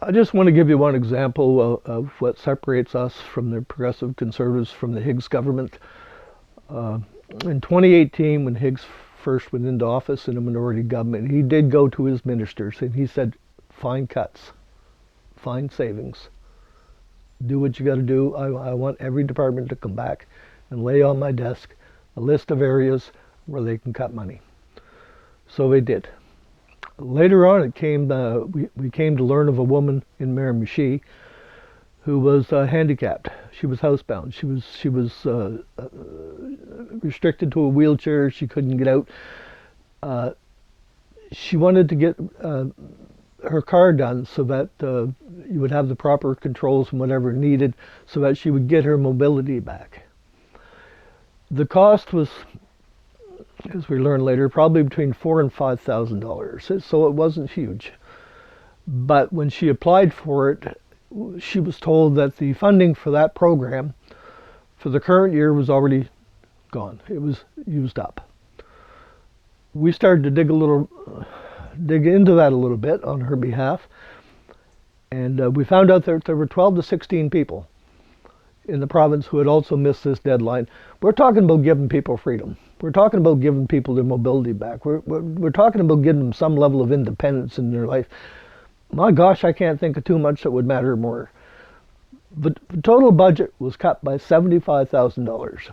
I just want to give you one example of what separates us from the progressive conservatives from the Higgs government. Uh, in 2018, when Higgs first went into office in a minority government, he did go to his ministers and he said, find cuts, find savings, do what you got to do. I want every department to come back and lay on my desk a list of areas where they can cut money. So they did. Later on, we came to learn of a woman in Miramichi who was handicapped. She was housebound. She was restricted to a wheelchair. She couldn't get out. She wanted to get her car done so that you would have the proper controls and whatever needed so that she would get her mobility back. The cost was, as we learned later, probably between $4,000 and $5,000. So it wasn't huge. But when she applied for it, she was told that the funding for that program for the current year was already gone. It was used up. We started to dig into that a little bit on her behalf, and we found out that there were 12 to 16 people in the province who had also missed this deadline. We're talking about giving people freedom. We're talking about giving people their mobility back. We're talking about giving them some level of independence in their life. My gosh, I can't think of too much that would matter more. The total budget was cut by $75,000.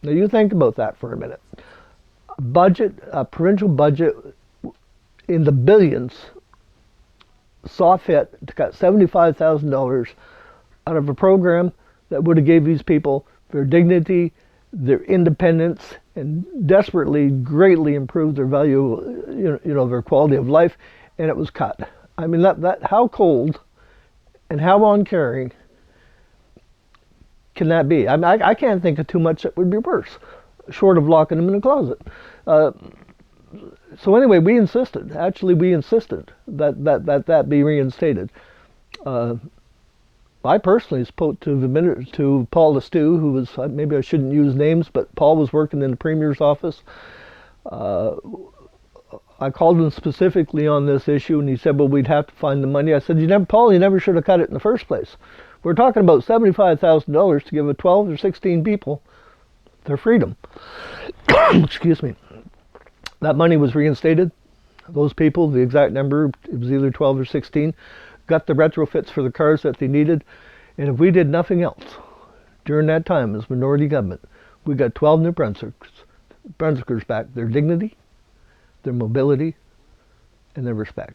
Now you think about that for a minute. A provincial budget in the billions saw fit to cut $75,000 out of a program that would have gave these people their dignity, their independence, and desperately, greatly improved their value, their quality of life, and it was cut. I mean, that how cold and how uncaring can that be? I mean, I can't think of too much that would be worse, short of locking them in a closet. So anyway, we insisted that be reinstated. I personally spoke to Paul Lestu, who was, maybe I shouldn't use names, but Paul was working in the Premier's office. I called him specifically on this issue, and he said, well, we'd have to find the money. I said, Paul, you never should have cut it in the first place. We're talking about $75,000 to give 12 or 16 people their freedom. Excuse me. That money was reinstated. Those people, the exact number, it was either 12 or 16, got the retrofits for the cars that they needed. And if we did nothing else during that time as minority government, we got 12 New Brunswickers back their dignity, their mobility, and their respect.